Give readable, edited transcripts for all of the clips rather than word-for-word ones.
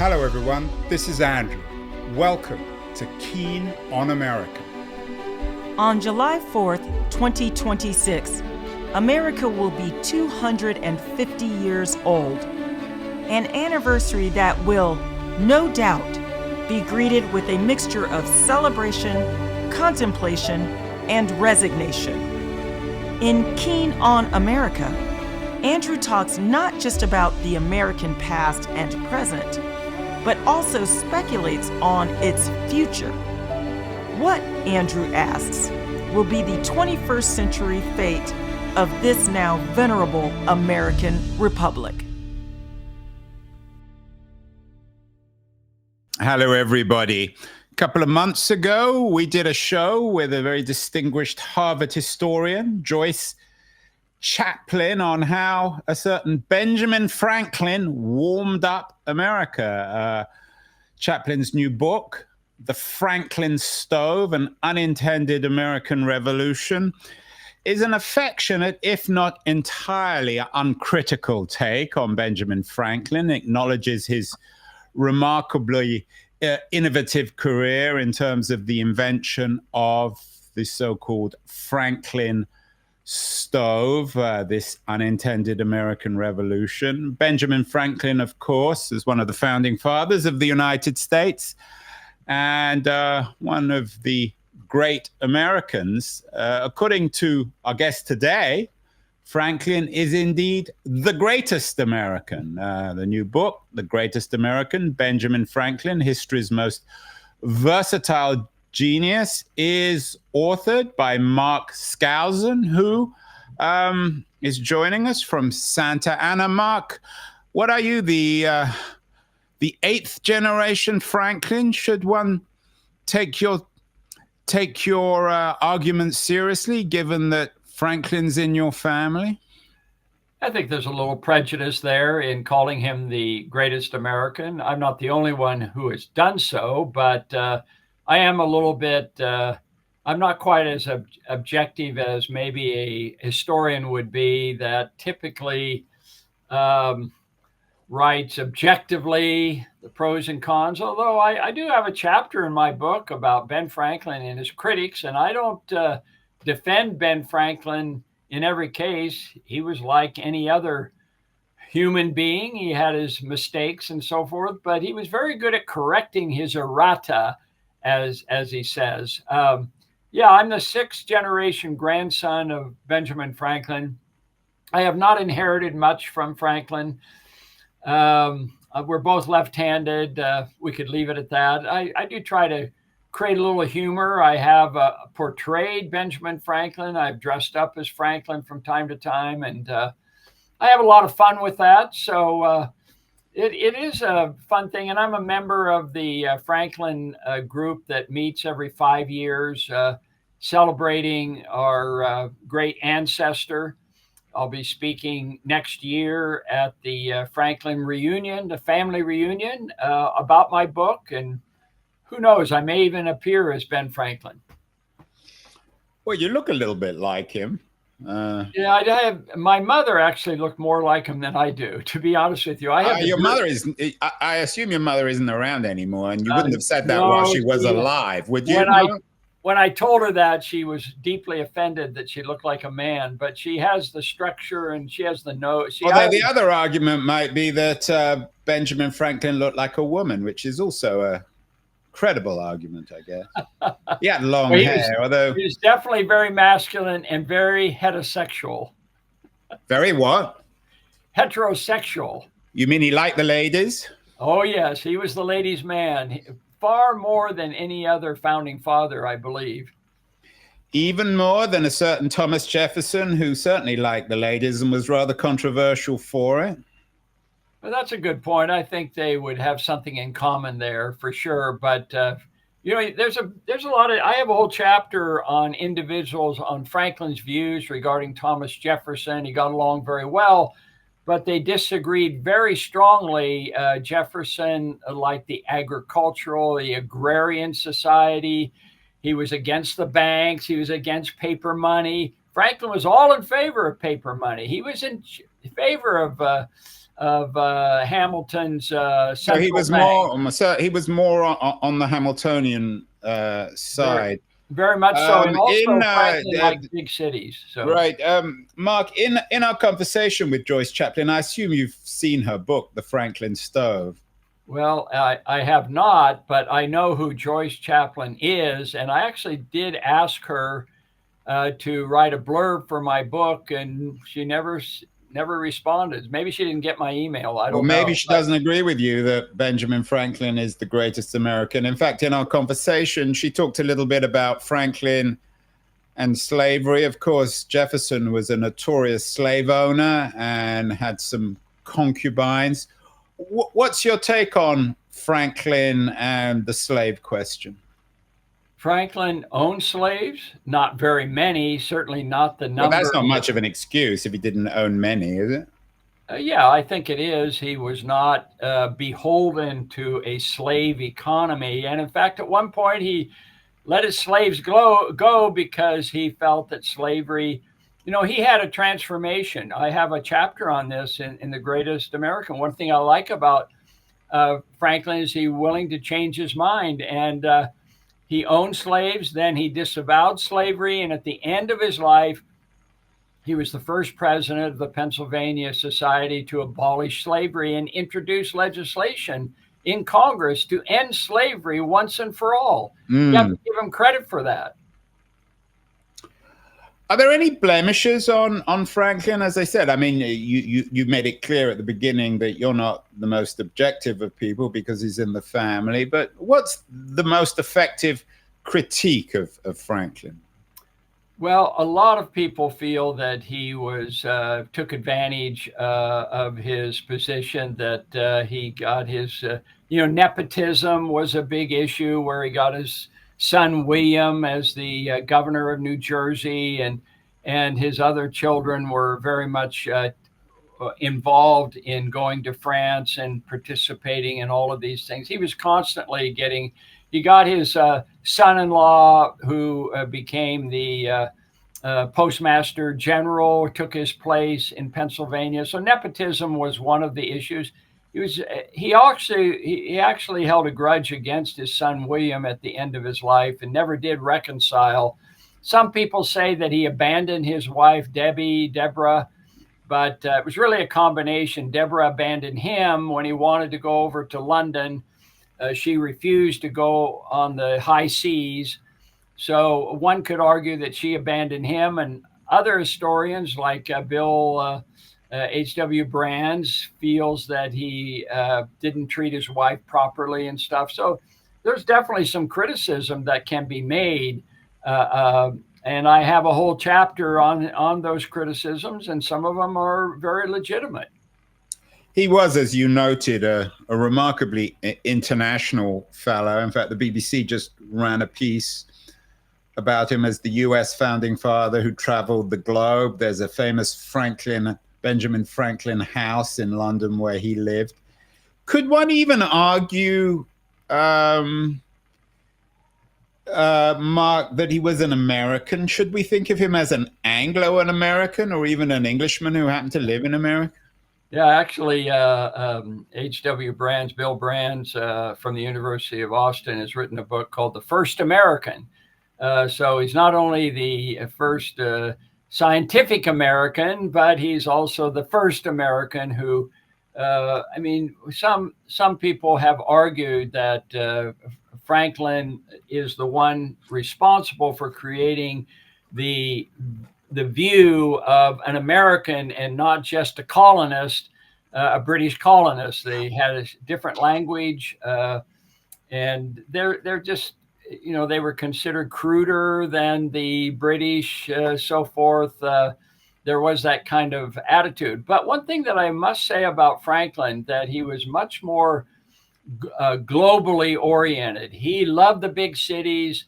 Hello everyone, this is Andrew. Welcome to Keen on America. On July 4th, 2026, America will be 250 years old. An anniversary that will, no doubt, be greeted with a mixture of celebration, contemplation, and resignation. In Keen on America, Andrew talks not just about the American past and present, but also speculates on its future. What, Andrew asks, will be the 21st century fate of this now venerable American Republic? Hello everybody. A couple of months ago, we did a show with a very distinguished Harvard historian, Joyce Chaplin, on how a certain Benjamin Franklin warmed up America. Chaplin's new book, The Franklin Stove, An Unintended American Revolution, is an affectionate, if not entirely uncritical take on Benjamin Franklin. It acknowledges his remarkably innovative career in terms of the invention of the so-called Franklin stove, this unintended American revolution. Benjamin Franklin, of course, is one of the founding fathers of the United States and one of the great Americans. According to our guest today, Franklin is indeed the greatest American. The new book, The Greatest American, Benjamin Franklin, History's Most Versatile Genius, is authored by Mark Skousen, who is joining us from Santa Ana. Mark, what are you, the eighth generation Franklin? Should one take your argument seriously, given that Franklin's in your family? I think there's a little prejudice there in calling him the greatest American. I'm not the only one who has done so, but I am a little bit, I'm not quite as objective as maybe a historian would be that typically writes objectively the pros and cons, although I do have a chapter in my book about Ben Franklin and his critics, and I don't defend Ben Franklin in every case. He was like any other human being. He had his mistakes and so forth, but he was very good at correcting his errata, as he says. I'm the sixth generation grandson of Benjamin Franklin. I have not inherited much from Franklin. We're both left-handed. We could leave it at that. I do try to create a little humor. I have portrayed Benjamin Franklin. I've dressed up as Franklin from time to time, and I have a lot of fun with that. So it is a fun thing, and I'm a member of the Franklin group that meets every 5 years, celebrating our great ancestor. I'll be speaking next year at the Franklin reunion, the family reunion, about my book, and who knows, I may even appear as Ben Franklin. Well, you look a little bit like him. My mother actually looked more like him than I do, to be honest with you. I assume your mother isn't around anymore, and you wouldn't have said that while she was alive, would you? When I told her that, she was deeply offended that she looked like a man, but she has the structure and she has the nose. Although the other argument might be that Benjamin Franklin looked like a woman, which is also a credible argument, I guess. He had long hair, although he was definitely very masculine and very heterosexual. Very what? Heterosexual. You mean he liked the ladies? Oh, yes. He was the ladies' man, far more than any other founding father, I believe. Even more than a certain Thomas Jefferson, who certainly liked the ladies and was rather controversial for it. Well, that's a good point. I think they would have something in common there for sure. But, there's a lot of, I have a whole chapter on individuals on Franklin's views regarding Thomas Jefferson. He got along very well, but they disagreed very strongly. Jefferson liked the agricultural, the agrarian society. He was against the banks. He was against paper money. Franklin was all in favor of paper money. He was in favor of Hamilton's So central bank. he was more on the Hamiltonian side. Very much so, and also Franklin liked big cities. So right, Mark, in our conversation with Joyce Chaplin, I assume you've seen her book, The Franklin Stove. Well, I have not, but I know who Joyce Chaplin is, and I actually did ask her to write a blurb for my book, and she never responded. Maybe she didn't get my email. I don't know. Maybe she doesn't agree with you that Benjamin Franklin is the greatest American. In fact, in our conversation, she talked a little bit about Franklin and slavery. Of course, Jefferson was a notorious slave owner and had some concubines. What's your take on Franklin and the slave question? Franklin owned slaves, not very many, certainly not the number. Well, that's not much of an excuse if he didn't own many, is it? Yeah, I think it is. He was not beholden to a slave economy. And in fact, at one point, he let his slaves go because he felt that slavery, he had a transformation. I have a chapter on this in The Greatest American. One thing I like about Franklin is he willing to change his mind. And he owned slaves, then he disavowed slavery. And at the end of his life, he was the first president of the Pennsylvania Society to abolish slavery and introduce legislation in Congress to end slavery once and for all. You have to give him credit for that. Are there any blemishes on Franklin? As I said, I mean, you made it clear at the beginning that you're not the most objective of people because he's in the family. But what's the most effective critique of Franklin? Well, a lot of people feel that he took advantage of his position, that he got his, nepotism was a big issue where he got his son William as the governor of New Jersey, and his other children were very much involved in going to France and participating in all of these things. He was constantly he got his son-in-law, who became the postmaster general, took his place in Pennsylvania. So nepotism was one of the issues. He actually held a grudge against his son William at the end of his life and never did reconcile. Some people say that he abandoned his wife Deborah, but it was really a combination. Deborah abandoned him when he wanted to go over to London. She refused to go on the high seas. So one could argue that she abandoned him, and other historians like Bill H.W. Brands feels that he didn't treat his wife properly and stuff. So there's definitely some criticism that can be made. And I have a whole chapter on those criticisms, and some of them are very legitimate. He was, as you noted, a remarkably international fellow. In fact, the BBC just ran a piece about him as the U.S. founding father who traveled the globe. There's a famous Benjamin Franklin house in London where he lived. Could one even argue, Mark, that he was an American? Should we think of him as an Anglo-American or even an Englishman who happened to live in America? Yeah, actually, H.W. Brands, Bill Brands from the University of Austin has written a book called The First American. So he's not only the first scientific American, but he's also the first American who, some people have argued that Franklin is the one responsible for creating the view of an American and not just a colonist, a British colonist. They had a different language, and they're just, they were considered cruder than the British, so forth. There was that kind of attitude. But one thing that I must say about Franklin, that he was much more globally oriented. He loved the big cities.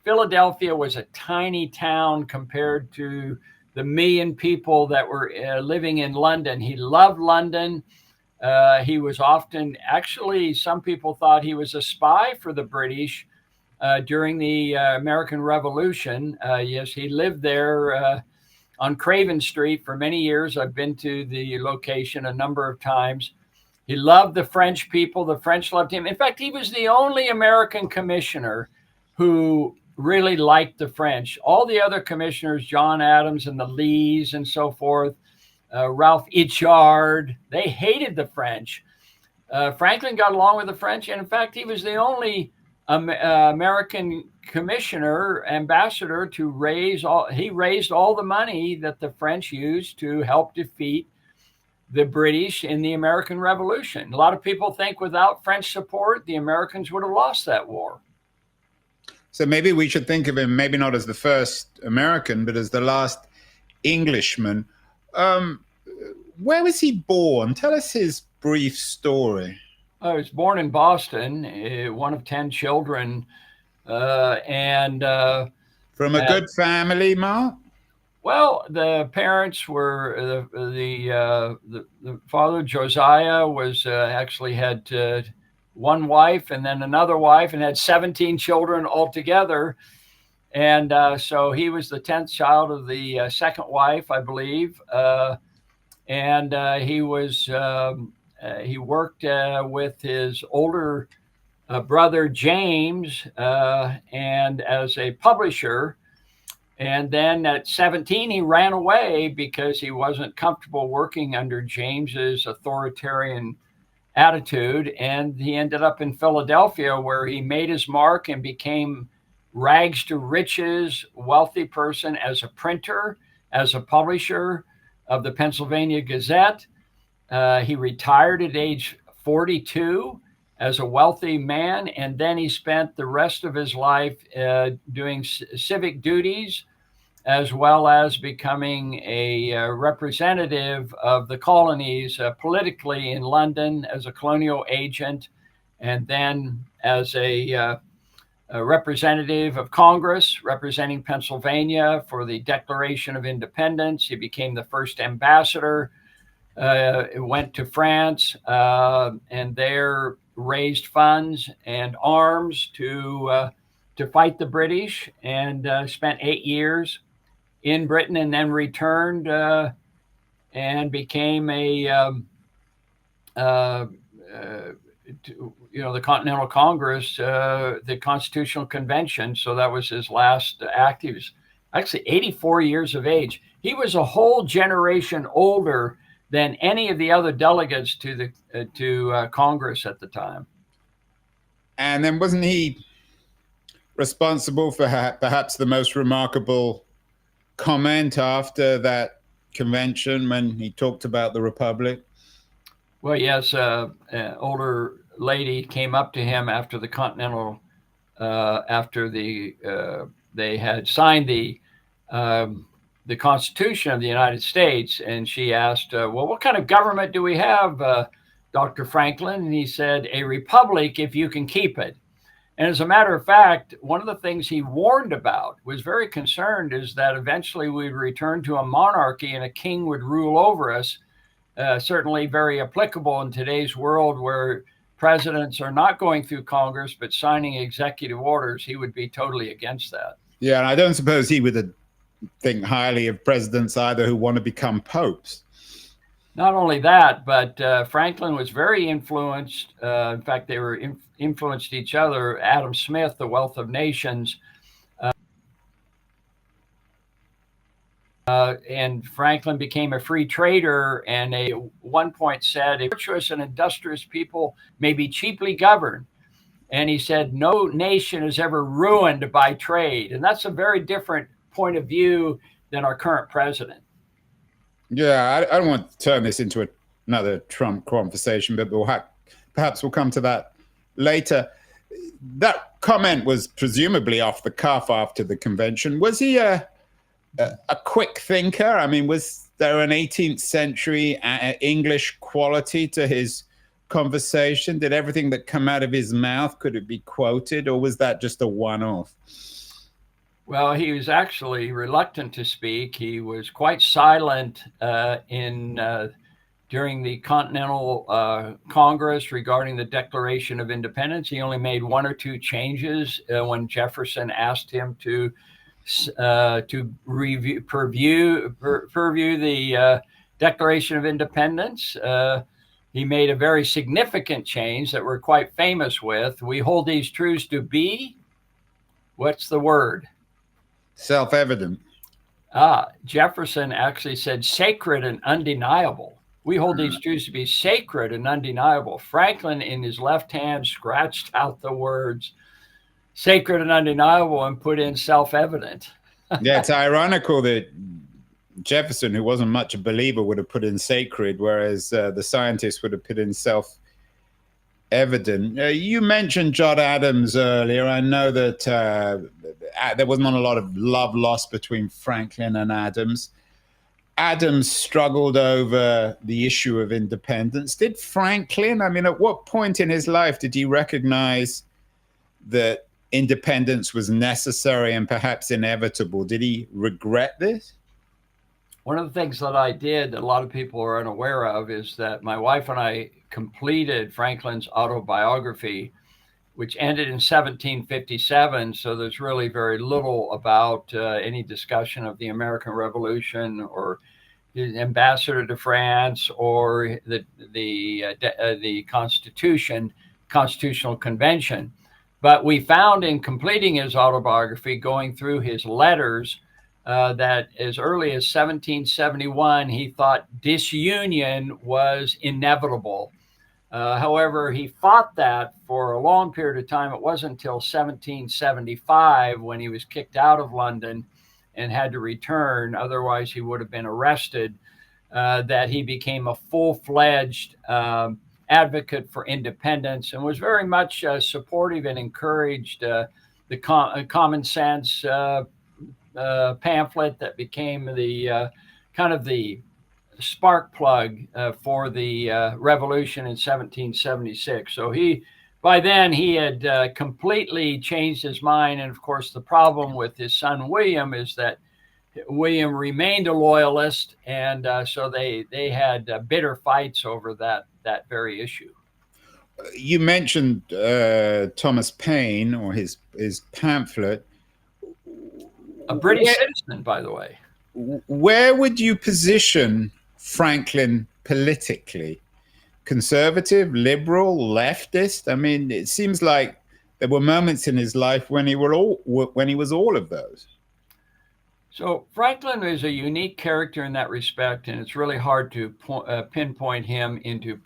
Philadelphia was a tiny town compared to the 1 million people that were living in London. He loved London. He was often, actually, some people thought he was a spy for the British during the American Revolution. Yes, he lived there on Craven Street for many years. I've been to the location a number of times. He loved the French people. The French loved him. In fact, he was the only American commissioner who really liked the French. All the other commissioners, John Adams and the Lees and so forth, Ralph Ichard, they hated the French. Franklin got along with the French, and in fact, he was the only American commissioner, ambassador to raised all the money that the French used to help defeat the British in the American Revolution. A lot of people think without French support, the Americans would have lost that war. So maybe we should think of him maybe not as the first American, but as the last Englishman. Where was he born? Tell us his brief story. I was born in Boston, one of 10 children, and from a good family, Mark. Well, the parents were the father, Josiah, was actually had one wife and then another wife, and had 17 children altogether. And so he was the 10th child of the second wife, I believe. And he worked with his older brother, James, and as a publisher. And then at 17, he ran away because he wasn't comfortable working under James's authoritarian attitude. And he ended up in Philadelphia, where he made his mark and became rags to riches, wealthy person as a printer, as a publisher of the Pennsylvania Gazette. He retired at age 42 as a wealthy man, and then he spent the rest of his life doing civic duties, as well as becoming a representative of the colonies politically in London as a colonial agent, and then as a representative of Congress representing Pennsylvania for the Declaration of Independence. He became the first ambassador, went to France, and there raised funds and arms to fight the British, and spent 8 years in Britain, and then returned and became the Continental Congress, the Constitutional Convention. So that was his last act. He was actually 84 years of age. He was a whole generation older than any of the other delegates to Congress at the time. And then wasn't he responsible for perhaps the most remarkable comment after that convention when he talked about the Republic? Well, yes, an older lady came up to him after the Continental, after they had signed the Constitution of the United States, and she asked, well, what kind of government do we have, Dr. Franklin? And he said, a republic if you can keep it. And as a matter of fact, one of the things he warned about, was very concerned, is that eventually we'd return to a monarchy and a king would rule over us. Certainly very applicable in today's world, where presidents are not going through Congress but signing executive orders. He would be totally against that. Yeah, and I don't suppose he would think highly of presidents either who want to become popes. Not only that, but Franklin was very influenced. In fact, they were influenced each other. Adam Smith, The Wealth of Nations, and Franklin became a free trader, and at one point said, a virtuous and industrious people may be cheaply governed. And he said, no nation is ever ruined by trade. And that's a very different point of view than our current president. Yeah, I don't want to turn this into another Trump conversation, but perhaps we'll come to that later. That comment was presumably off the cuff after the convention. Was he a quick thinker? I mean, was there an 18th century English quality to his conversation? Did everything that come out of his mouth, could it be quoted, or was that just a one-off? Well, he was actually reluctant to speak. He was quite silent during the Continental Congress regarding the Declaration of Independence. He only made one or two changes when Jefferson asked him to to purview the Declaration of Independence. He made a very significant change that we're quite famous with. We hold these truths to be, what's the word? Self-evident. Jefferson actually said sacred and undeniable. We hold these truths to be sacred and undeniable. Franklin, in his left hand, scratched out the words sacred and undeniable and put in self-evident. Yeah, it's ironical that Jefferson, who wasn't much a believer, would have put in sacred, whereas the scientists would have put in self-evident. You mentioned John Adams earlier. I know that there was not a lot of love lost between Franklin and Adams. Adams struggled over the issue of independence. Did Franklin, I mean, at what point in his life did he recognize that independence was necessary and perhaps inevitable? Did he regret this? One of the things that I did that a lot of people are unaware of is that my wife and I completed Franklin's autobiography, which ended in 1757. So there's really very little about any discussion of the American Revolution or his ambassador to France or the Constitutional Convention. But we found in completing his autobiography, going through his letters, that as early as 1771, he thought disunion was inevitable. However, he fought that for a long period of time. It wasn't until 1775 when he was kicked out of London and had to return, otherwise he would have been arrested, that he became a full-fledged advocate for independence and was very much supportive and encouraged the common sense pamphlet that became the kind of the spark plug for the revolution in 1776. So by then he had completely changed his mind. And of course, the problem with his son William is that William remained a loyalist, and so they had bitter fights over that very issue. You mentioned Thomas Paine or his pamphlet. A British citizen, by the way. Where would you position Franklin politically? Conservative, liberal, leftist? I mean, it seems like there were moments in his life when he was all of those. So Franklin is a unique character in that respect, and it's really hard to pinpoint him into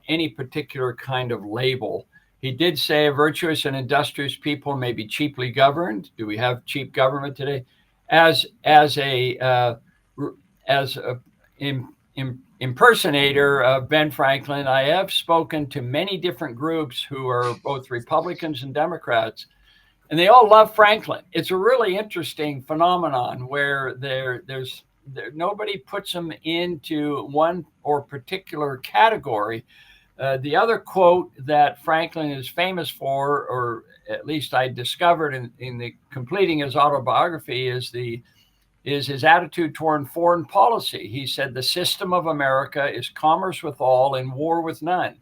any particular kind of label. He did say a virtuous and industrious people may be cheaply governed. Do we have cheap government today? As a impersonator of Ben Franklin, I have spoken to many different groups who are both Republicans and Democrats, and they all love Franklin. It's a really interesting phenomenon where nobody puts him into one or particular category. The other quote that Franklin is famous for, or at least I discovered in the completing his autobiography, is his attitude toward foreign policy. He said, "The system of America is commerce with all and war with none."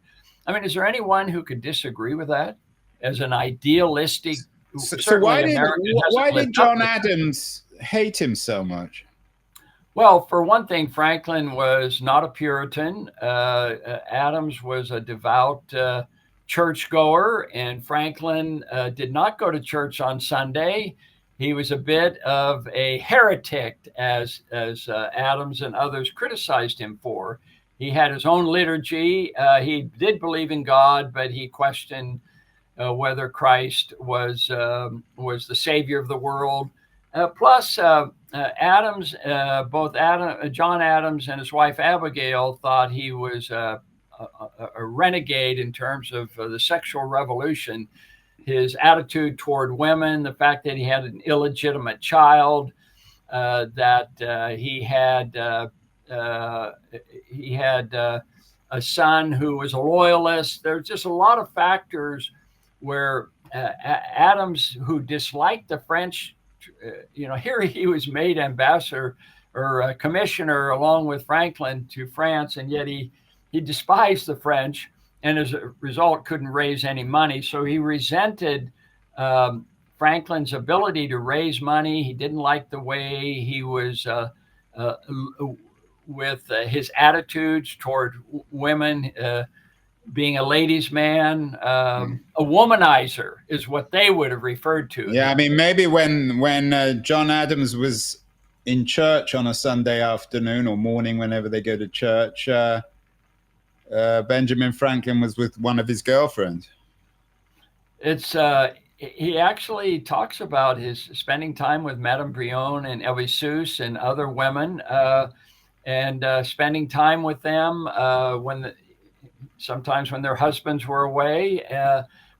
I mean, is there anyone who could disagree with that as an idealistic? So why did John Adams hate him so much? Well, for one thing, Franklin was not a Puritan. Adams was a devout churchgoer, and Franklin did not go to church on Sunday. He was a bit of a heretic, as Adams and others criticized him for. He had his own liturgy. He did believe in God, but he questioned whether Christ was the savior of the world. Plus, Adams, John Adams and his wife Abigail thought he was a renegade in terms of the sexual revolution. His attitude toward women, the fact that he had an illegitimate child, that he had a son who was a loyalist. There's just a lot of factors where Adams, who disliked the French, here he was made ambassador or commissioner along with Franklin to France, and yet he despised the French, and as a result couldn't raise any money. So he resented Franklin's ability to raise money. He didn't like the way he was with his attitudes toward women, being a ladies' man, a womanizer is what they would have referred to. Yeah, I mean, maybe when John Adams was in church on a Sunday afternoon or morning, whenever they go to church, Benjamin Franklin was with one of his girlfriends. It's he actually talks about his spending time with Madame Brionne and Elvie and other women, and spending time with them sometimes when their husbands were away.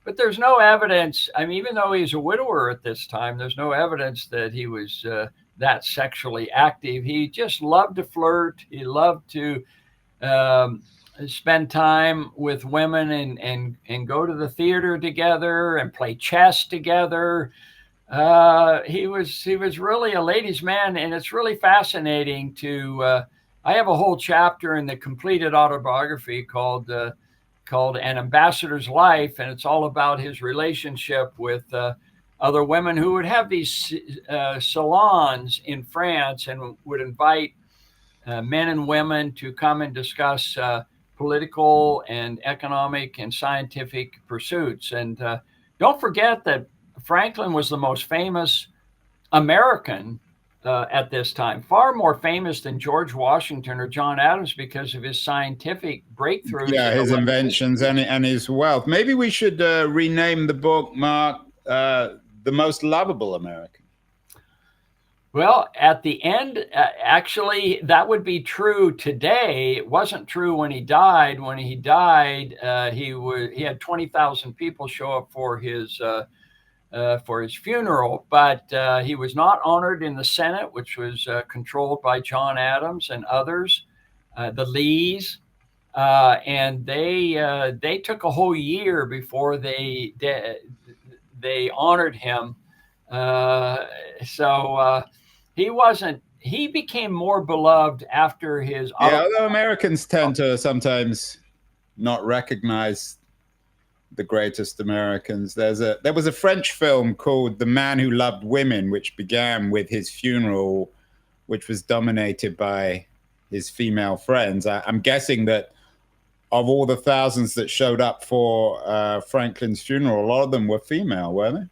But there's no evidence. I mean, even though he's a widower at this time, there's no evidence that he was that sexually active. He just loved to flirt. He loved to spend time with women and go to the theater together and play chess together. He was really a ladies' man, and it's really fascinating to. I have a whole chapter in the completed autobiography called An Ambassador's Life, and it's all about his relationship with other women who would have these salons in France and would invite men and women to come and discuss political and economic and scientific pursuits. And don't forget that Franklin was the most famous American at this time, far more famous than George Washington or John Adams because of his scientific breakthroughs. Yeah, his inventions and his wealth. Maybe we should rename the book, Mark, The Most Lovable American. Well, at the end, actually, that would be true today. It wasn't true when he died. When he died, he had 20,000 people show up for his funeral, but he was not honored in the Senate, which was controlled by John Adams and others, the Lees, and they took a whole year before they honored him. He became more beloved after his. Yeah, although Americans tend to sometimes not recognize the greatest Americans. There was a French film called The Man Who Loved Women, which began with his funeral, which was dominated by his female friends. I'm guessing that of all the thousands that showed up for Franklin's funeral, a lot of them were female, weren't they?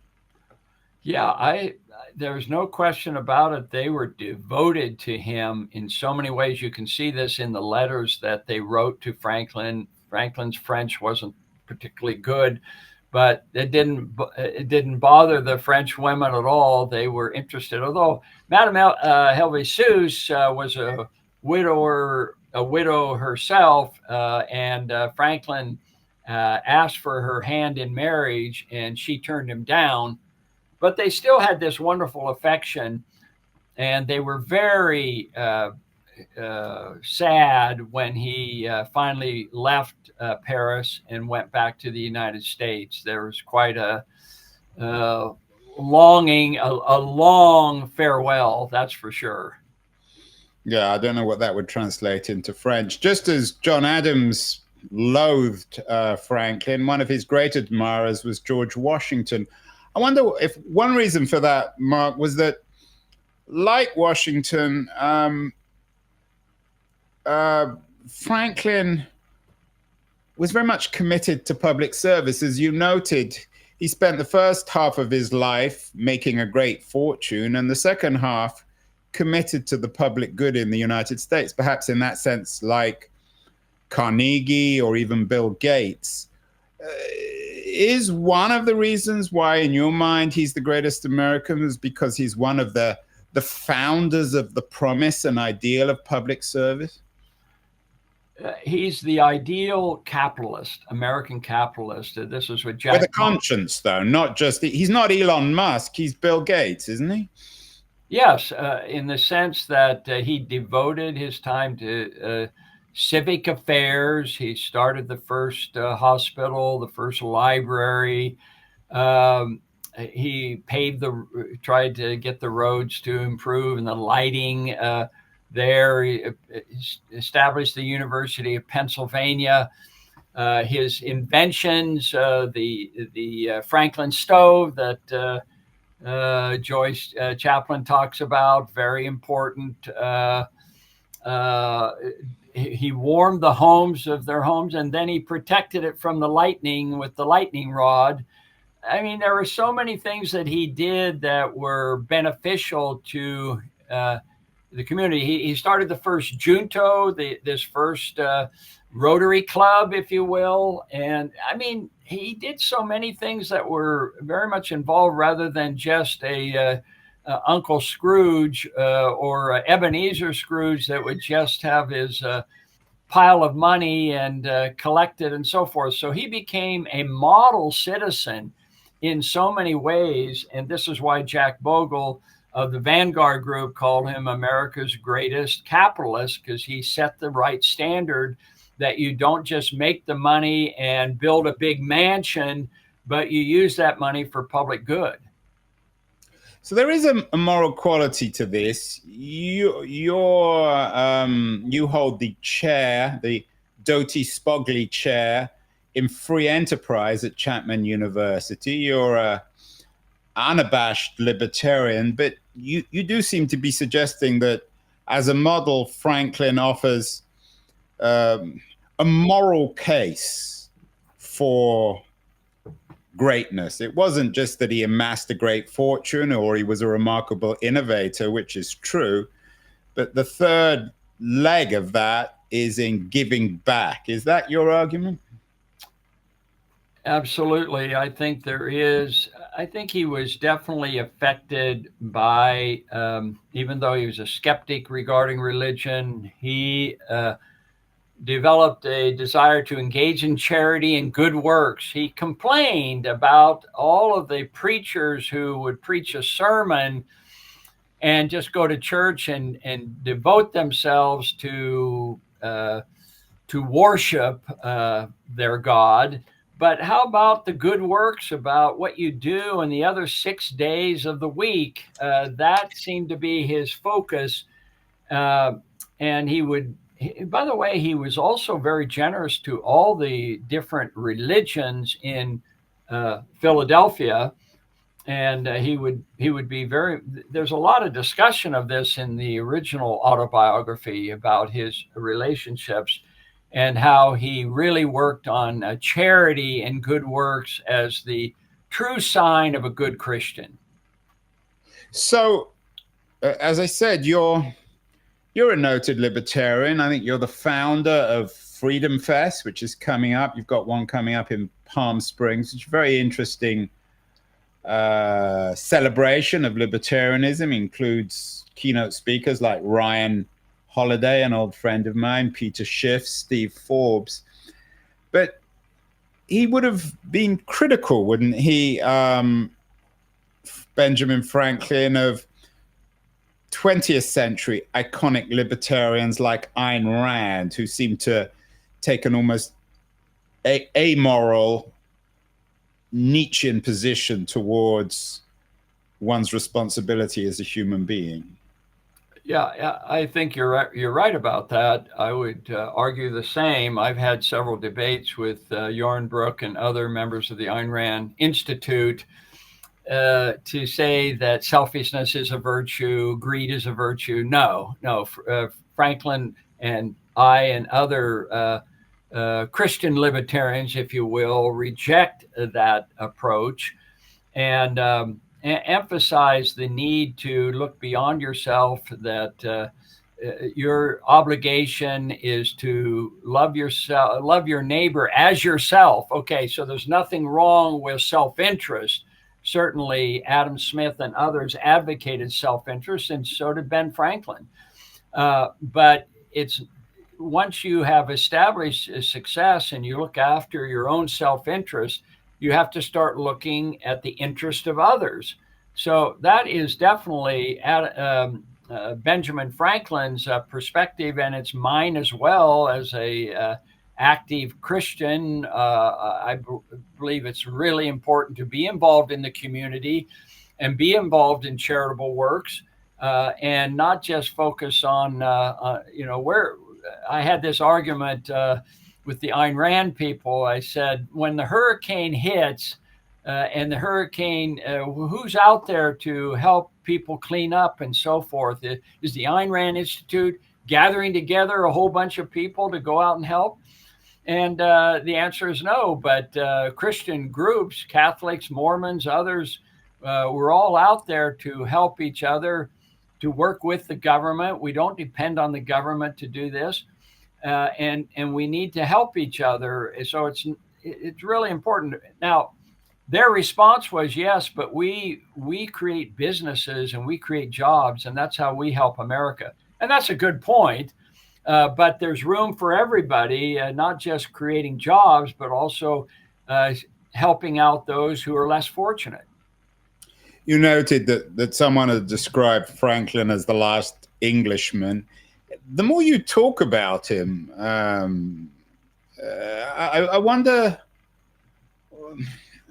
Yeah, there's no question about it. They were devoted to him in so many ways. You can see this in the letters that they wrote to Franklin. Franklin's French wasn't particularly good, but it didn't bother the French women at all. They were interested. Although Madame Helvétius was a widow herself, and Franklin asked for her hand in marriage, and she turned him down. But they still had this wonderful affection, and they were very sad when he finally left Paris and went back to the United States. There was quite a longing, a long farewell, that's for sure. Yeah, I don't know what that would translate into French. Just as John Adams loathed Franklin, one of his great admirers was George Washington. I wonder if one reason for that, Mark, was that, like Washington, Franklin was very much committed to public service. As you noted, he spent the first half of his life making a great fortune, and the second half committed to the public good in the United States, perhaps in that sense like Carnegie or even Bill Gates. Is one of the reasons why, in your mind, he's the greatest American is because he's one of the founders of the promise and ideal of public service? He's the ideal capitalist, American capitalist. This is what Jack. With a conscience, though, not just. He's not Elon Musk. He's Bill Gates, isn't he? Yes, in the sense that he devoted his time to civic affairs. He started the first hospital, the first library. He tried to get the roads to improve and the lighting there. He established the University of Pennsylvania. His inventions, the Franklin stove that Joyce Chaplin talks about, very important. He warmed the homes of their homes, and then he protected it from the lightning with the lightning rod. I mean, there were so many things that he did that were beneficial to the community. He started the first junto, this first Rotary Club, if you will. And I mean, he did so many things that were very much involved rather than just a Uncle Scrooge or Ebenezer Scrooge that would just have his pile of money and collect it and so forth. So he became a model citizen in so many ways. And this is why Jack Bogle of the Vanguard Group called him America's greatest capitalist, because he set the right standard that you don't just make the money and build a big mansion, but you use that money for public good. So there is a moral quality to this. You hold the chair, the Doty Spogley chair in free enterprise at Chapman University. You're a unabashed libertarian, but you do seem to be suggesting that as a model, Franklin offers a moral case for greatness. It wasn't just that he amassed a great fortune or he was a remarkable innovator, which is true, but the third leg of that is in giving back. Is that your argument? Absolutely. I think there is. I think he was definitely affected by, even though he was a skeptic regarding religion, he developed a desire to engage in charity and good works. He complained about all of the preachers who would preach a sermon and just go to church and devote themselves to worship their God. But how about the good works, about what you do in the other 6 days of the week? That seemed to be his focus. And he would, by the way, he was also very generous to all the different religions in Philadelphia. And he would be very, there's a lot of discussion of this in the original autobiography about his relationships and how he really worked on charity and good works as the true sign of a good Christian. So, as I said, you're a noted libertarian. I think you're the founder of Freedom Fest, which is coming up. You've got one coming up in Palm Springs, which is a very interesting celebration of libertarianism. Includes keynote speakers like Ryan Holiday, an old friend of mine, Peter Schiff, Steve Forbes. But he would have been critical, wouldn't he, Benjamin Franklin, of 20th century iconic libertarians like Ayn Rand, who seemed to take an almost amoral Nietzschean position towards one's responsibility as a human being. Yeah, I think you're right about that. I would argue the same. I've had several debates with Jorn Brook and other members of the Ayn Rand Institute to say that selfishness is a virtue, greed is a virtue. No. Franklin and I and other Christian libertarians, if you will, reject that approach and emphasize the need to look beyond yourself, that your obligation is to love yourself, love your neighbor as yourself. Okay, so there's nothing wrong with self-interest. Certainly, Adam Smith and others advocated self-interest, and so did Ben Franklin. But it's once you have established a success and you look after your own self-interest, you have to start looking at the interest of others. So that is definitely Benjamin Franklin's perspective, and it's mine as well as a active Christian. I believe it's really important to be involved in the community and be involved in charitable works, and not just focus on, where I had this argument with the Ayn Rand people. I said, when the hurricane hits, and the hurricane, who's out there to help people clean up and so forth? Is the Ayn Rand Institute gathering together a whole bunch of people to go out and help? And the answer is no, but Christian groups, Catholics, Mormons, others, we're all out there to help each other, to work with the government. We don't depend on the government to do this, and we need to help each other. So it's really important. Now, their response was yes, but we create businesses and we create jobs, and that's how we help America. And that's a good point. But there's room for everybody, not just creating jobs, but also helping out those who are less fortunate. You noted that someone had described Franklin as the last Englishman. The more you talk about him, I wonder,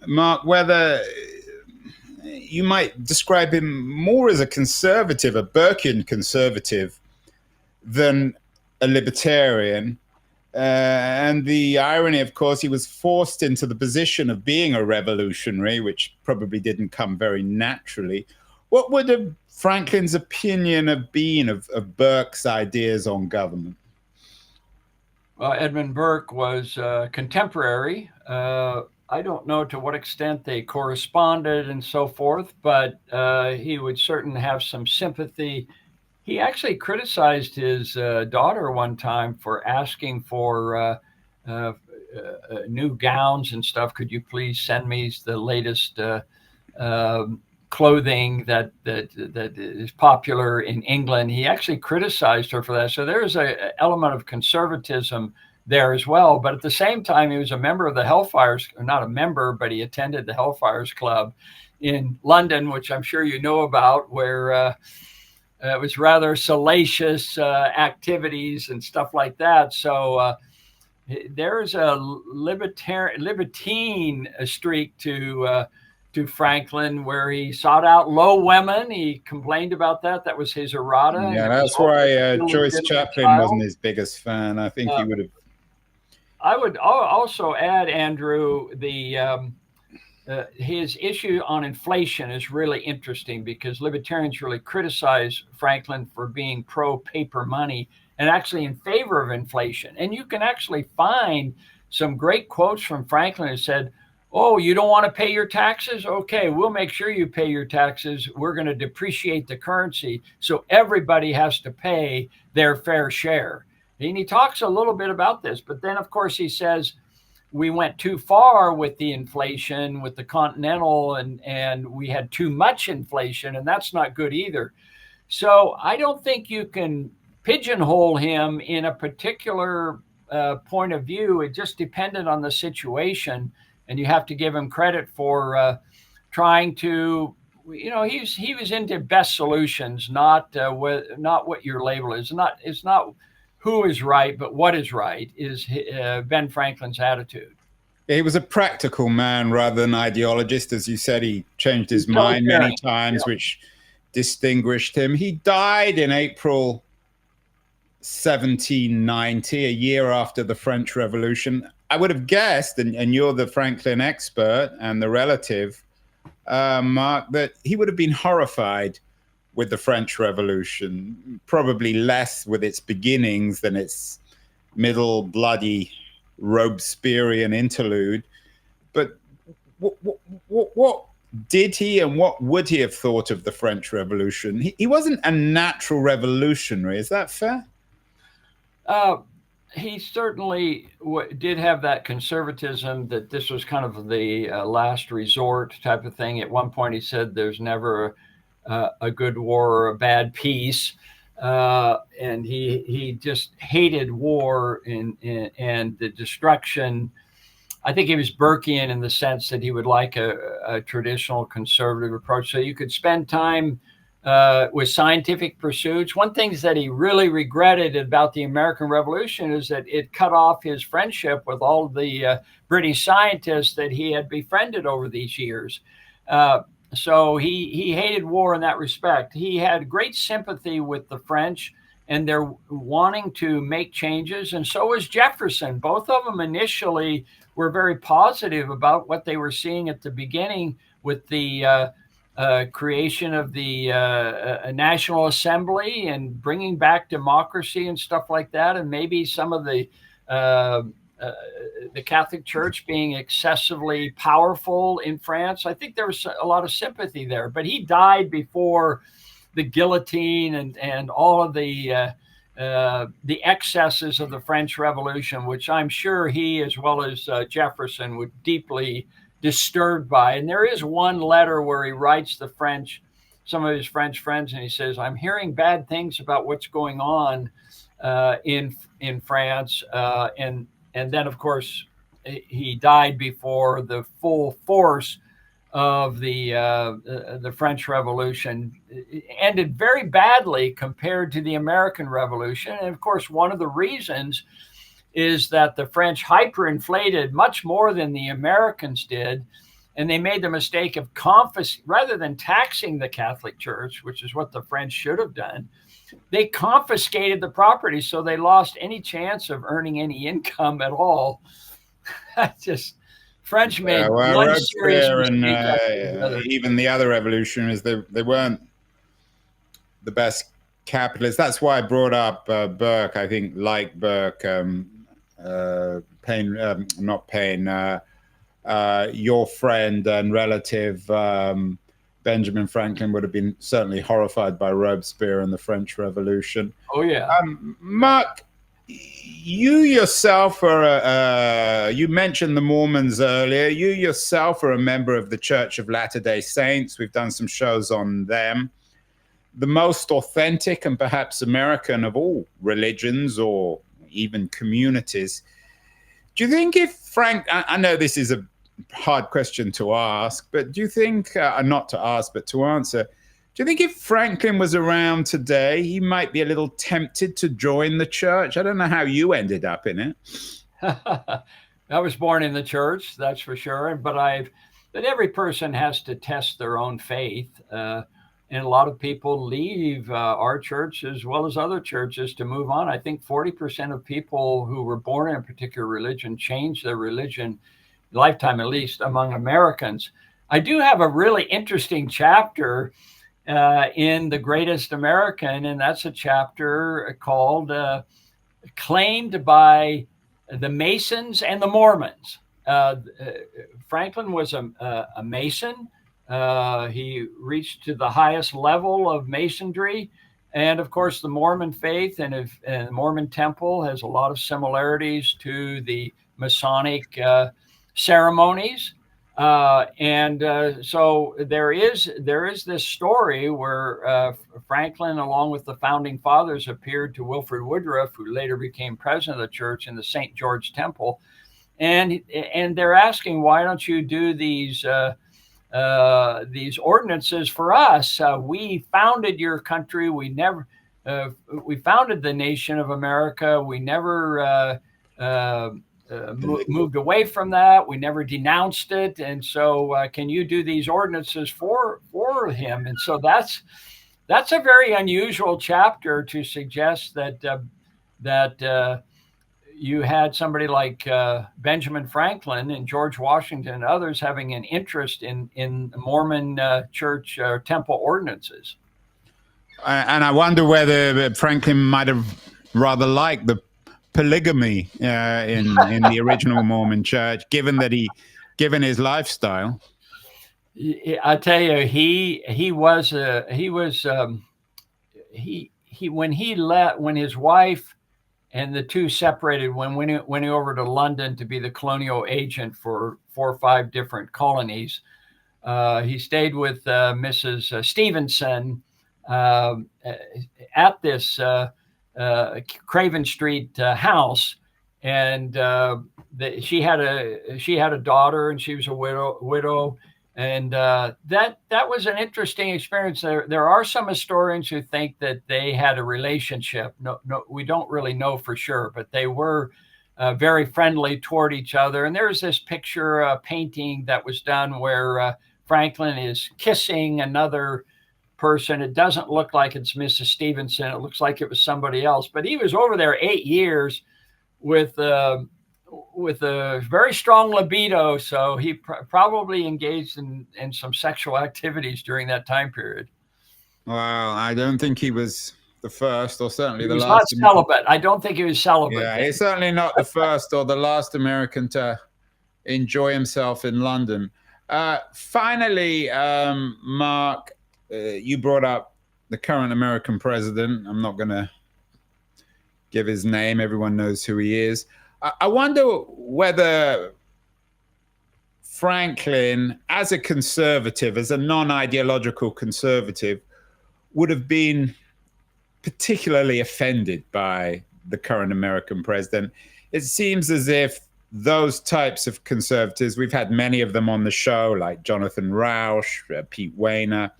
Mark, whether you might describe him more as a conservative, a Burkean conservative, than a libertarian. And the irony, of course, he was forced into the position of being a revolutionary, which probably didn't come very naturally. What would Franklin's opinion have been of Burke's ideas on government? Well, Edmund Burke was contemporary. I don't know to what extent they corresponded and so forth, but he would certainly have some sympathy. He actually criticized his daughter one time for asking for new gowns and stuff. Could you please send me the latest clothing that is popular in England? He actually criticized her for that. So there's an element of conservatism there as well. But at the same time, he was a member of the Hellfires, or not a member, but he attended the Hellfires Club in London, which I'm sure you know about, where it was rather salacious activities and stuff like that. So there's a libertine streak to Franklin, where he sought out low women. He complained about that. That was his errata. Yeah, that's why Joyce Chaplin wasn't his biggest fan. I think he would have. I would also add, Andrew, his issue on inflation is really interesting, because libertarians really criticize Franklin for being pro-paper money and actually in favor of inflation. And you can actually find some great quotes from Franklin who said, "Oh, you don't want to pay your taxes? Okay, we'll make sure you pay your taxes. We're going to depreciate the currency, so everybody has to pay their fair share." And he talks a little bit about this, but then, of course, he says, we went too far with the inflation, with the Continental, and we had too much inflation, and that's not good either. So I don't think you can pigeonhole him in a particular point of view. It just depended on the situation, and you have to give him credit for trying to, he was into best solutions, not what your label is. It's not who is right, but what is right is Ben Franklin's attitude. He was a practical man rather than ideologist. As you said, he changed his mind many times, which distinguished him. He died in April 1790, a year after the French Revolution. I would have guessed, and you're the Franklin expert and the relative, Mark, that he would have been horrified with the French Revolution, probably less with its beginnings than its middle bloody Robespierrean interlude. But what did he and what would he have thought of the French Revolution? He wasn't a natural revolutionary. Is that fair? He certainly did have that conservatism, that this was kind of the last resort type of thing. At one point, he said there's never a good war or a bad peace. And he just hated war and the destruction. I think he was Burkean in the sense that he would like a traditional conservative approach. So you could spend time with scientific pursuits. One thing that he really regretted about the American Revolution is that it cut off his friendship with all of the British scientists that he had befriended over these years. So he hated war in that respect. He had great sympathy with the French and they're wanting to make changes. And so is Jefferson. Both of them initially were very positive about what they were seeing at the beginning with the creation of the National Assembly and bringing back democracy and stuff like that, and maybe some of the Catholic Church being excessively powerful in France. I think there was a lot of sympathy there, but he died before the guillotine and all of the excesses of the French Revolution, which I'm sure he, as well as Jefferson, were deeply disturbed by. And there is one letter where he writes some of his French friends, and he says, "I'm hearing bad things about what's going on in France," and then, of course, he died before the full force of the French Revolution. It ended very badly compared to the American Revolution. And of course, one of the reasons is that the French hyperinflated much more than the Americans did. And they made the mistake of rather than taxing the Catholic Church, which is what the French should have done, they confiscated the property. So they lost any chance of earning any income at all. French made one serious mistake. And even the other revolutionaries, they weren't the best capitalists. That's why I brought up Burke. I think, like Burke, your friend and relative Benjamin Franklin would have been certainly horrified by Robespierre and the French Revolution. Oh yeah, Mark, you yourself are you mentioned the Mormons earlier. You yourself are a member of the Church of Latter-day Saints. We've done some shows on them. The most authentic and perhaps American of all religions or even communities. Do you think if I know this is a hard question to ask, but do you think, not to ask, but to answer, do you think if Franklin was around today, he might be a little tempted to join the church? I don't know how you ended up in it. I was born in the church, that's for sure. But every person has to test their own faith. And a lot of people leave our church as well as other churches to move on. I think 40% of people who were born in a particular religion change their religion, lifetime at least, among Americans. I do have a really interesting chapter in The Greatest American, and that's a chapter called Claimed by the Masons and the Mormons. Franklin was a Mason. He reached to the highest level of Masonry. And of course, the Mormon faith and the Mormon temple has a lot of similarities to the Masonic ceremonies. So there is this story where Franklin, along with the founding fathers, appeared to Wilford Woodruff, who later became president of the church, in the St. George Temple. And they're asking, why don't you do these ordinances for us? We founded your country. We founded the nation of America. We never moved away from that. We never denounced it. And so can you do these ordinances for him? And so that's a very unusual chapter to suggest that you had somebody like Benjamin Franklin and George Washington and others having an interest in Mormon church temple ordinances. And I wonder whether Franklin might have rather liked the polygamy in the original Mormon church, given his lifestyle. I tell you, when his wife and the two separated, when he went over to London to be the colonial agent for 4 or 5 different colonies, he stayed with Mrs. Stevenson at this Craven Street house, and she had a daughter, and she was a widow, and that was an interesting experience. There are some historians who think that they had a relationship. No, we don't really know for sure, but they were very friendly toward each other. And there's this picture painting that was done where Franklin is kissing another person. It doesn't look like it's Mrs. Stevenson. It looks like it was somebody else. But he was over there 8 years with a very strong libido, so he probably engaged in some sexual activities during that time period. Well, I don't think he was the first, or certainly the last. He was not celibate. I don't think he was celibate. Yeah, he's certainly not the first or the last American to enjoy himself in London. Finally, Mark, you brought up the current American president. I'm not going to give his name. Everyone knows who he is. I wonder whether Franklin, as a conservative, as a non-ideological conservative, would have been particularly offended by the current American president. It seems as if those types of conservatives, we've had many of them on the show, like Jonathan Rauch, Pete Wehner,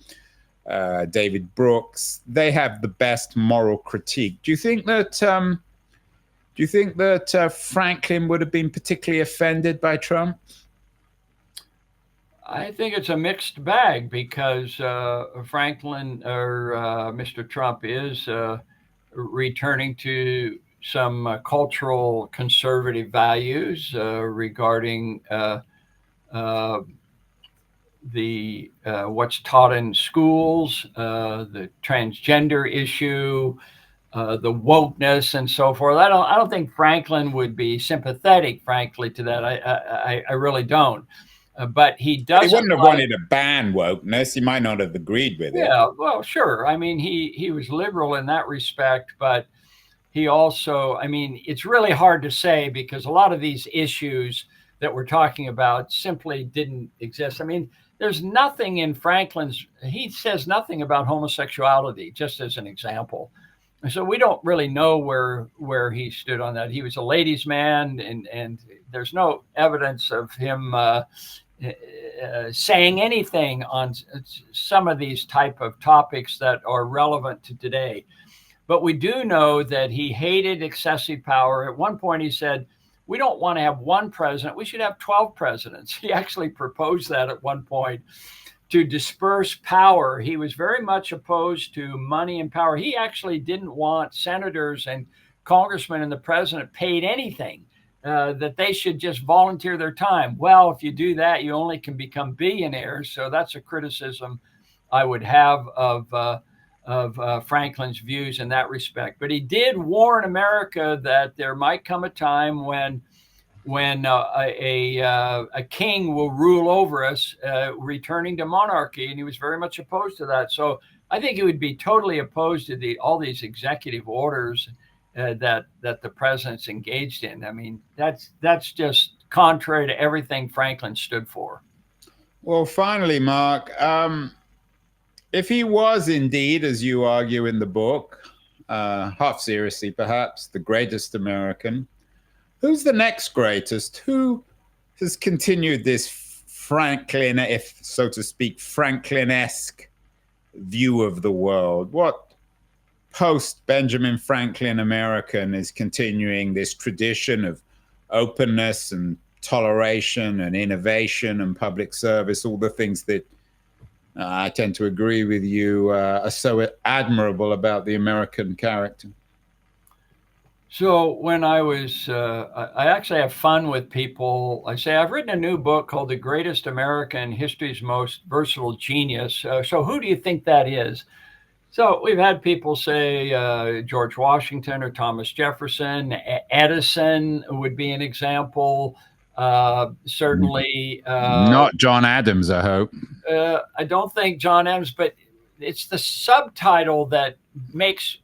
David Brooks, they have the best moral critique. Do you think that Franklin would have been particularly offended by Trump? I think it's a mixed bag, because Franklin, or Mr. Trump, is returning to some cultural conservative values regarding the what's taught in schools, the transgender issue, the wokeness, and so forth. I don't think Franklin would be sympathetic, frankly, to that. I really don't. But he doesn't. He wouldn't have wanted to ban wokeness. He might not have agreed with it. Yeah, well, sure. I mean, he was liberal in that respect, but he also, I mean, it's really hard to say, because a lot of these issues that we're talking about simply didn't exist. I mean, there's nothing in Franklin's, he says nothing about homosexuality, just as an example. So we don't really know where he stood on that. He was a ladies' man, and there's no evidence of him saying anything on some of these type of topics that are relevant to today. But we do know that he hated excessive power. At one point he said, we don't want to have one president, we should have 12 presidents. He actually proposed that at one point, to disperse power. He was very much opposed to money and power. He actually didn't want senators and congressmen and the president paid anything, that they should just volunteer their time. Well, if you do that, you only can become billionaires. So that's a criticism I would have of Franklin's views in that respect. But he did warn America that there might come a time when a king will rule over us, returning to monarchy, and he was very much opposed to that. So I think he would be totally opposed to all these executive orders that the president's engaged in. I mean, that's just contrary to everything Franklin stood for. Well, finally, Mark, if he was indeed, as you argue in the book, half seriously perhaps, the greatest American, who's the next greatest? Who has continued this Franklin, if so to speak, Franklin-esque view of the world? What post-Benjamin Franklin American is continuing this tradition of openness and toleration and innovation and public service, all the things that I tend to agree with you are so admirable about the American character? So when I actually have fun with people. I say, I've written a new book called The Greatest American, History's Most Versatile Genius. So who do you think that is? So we've had people say George Washington or Thomas Jefferson. Edison would be an example. Certainly. Not John Adams, I hope. I don't think John Adams, but it's the subtitle that makes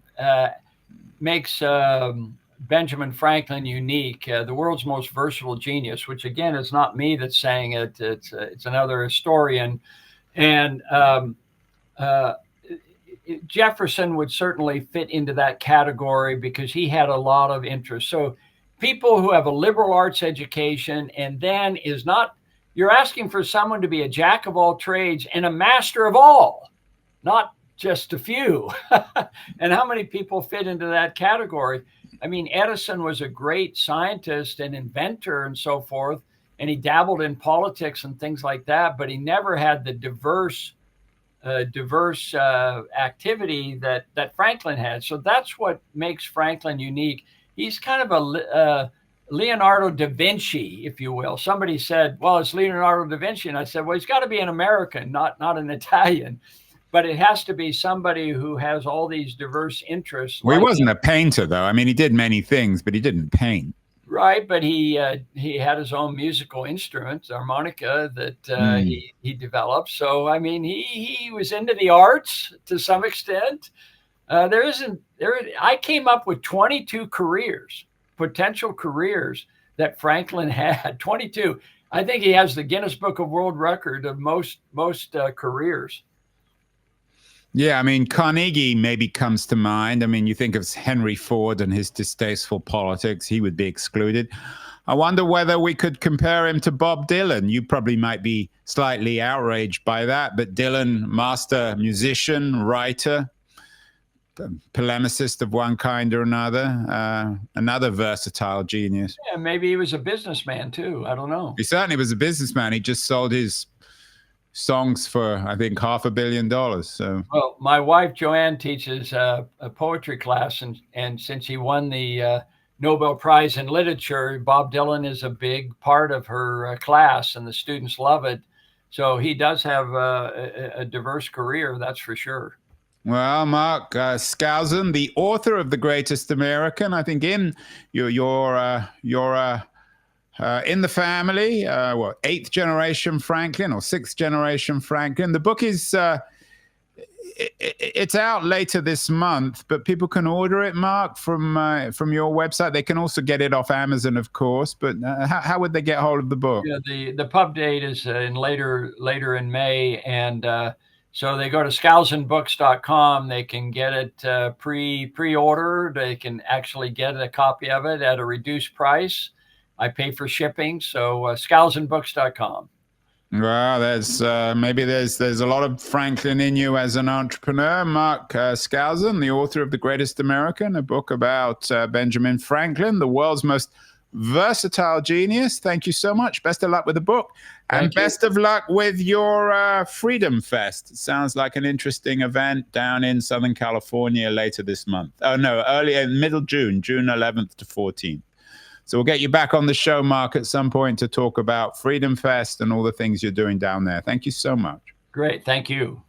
Benjamin Franklin unique, the world's most versatile genius, which again is not me that's saying it. It's another historian. And Jefferson would certainly fit into that category because he had a lot of interest. So people who have a liberal arts education and then you're asking for someone to be a jack of all trades and a master of all, not just a few. And how many people fit into that category? I mean, Edison was a great scientist and inventor and so forth, and he dabbled in politics and things like that, but he never had the diverse diverse activity that Franklin had. So that's what makes Franklin unique. He's kind of a Leonardo da Vinci, if you will. Somebody said, well, it's Leonardo da Vinci. And I said, well, he's got to be an American, not an Italian. But it has to be somebody who has all these diverse interests. Well, he wasn't a painter, though. I mean, he did many things, but he didn't paint. Right, but he had his own musical instruments, harmonica, that he developed. So, I mean, he was into the arts to some extent. I came up with 22 careers, potential careers that Franklin had. 22. I think he has the Guinness Book of World Record of most careers. Yeah, I mean, Carnegie maybe comes to mind. I mean, you think of Henry Ford and his distasteful politics, he would be excluded. I wonder whether we could compare him to Bob Dylan. You probably might be slightly outraged by that, but Dylan, master musician, writer, polemicist of one kind or another, another versatile genius. Yeah, maybe he was a businessman too. I don't know. He certainly was a businessman. He just sold his songs for, I think, $500 million. So, well, my wife Joanne teaches a poetry class, and since he won the Nobel Prize in Literature, Bob Dylan is a big part of her class, and the students love it. So he does have a diverse career, that's for sure. Well, Mark Skousen, the author of The Greatest American, I think in you're in the family, what, 8th generation Franklin or 6th generation Franklin. The book is, it's out later this month, but people can order it, Mark, from your website. They can also get it off Amazon, of course, but how would they get hold of the book? Yeah, the pub date is in later in May, and so they go to skousenbooks.com. They can get it pre-ordered. They can actually get a copy of it at a reduced price. I pay for shipping, so skousenbooks.com. Well, maybe there's a lot of Franklin in you as an entrepreneur. Mark Skousen, the author of The Greatest American, a book about Benjamin Franklin, the world's most versatile genius. Thank you so much. Best of luck with the book. And best of luck with your Freedom Fest. It sounds like an interesting event down in Southern California later this month. Oh, no, middle June 11th to 14th. So we'll get you back on the show, Mark, at some point to talk about Freedom Fest and all the things you're doing down there. Thank you so much. Great. Thank you.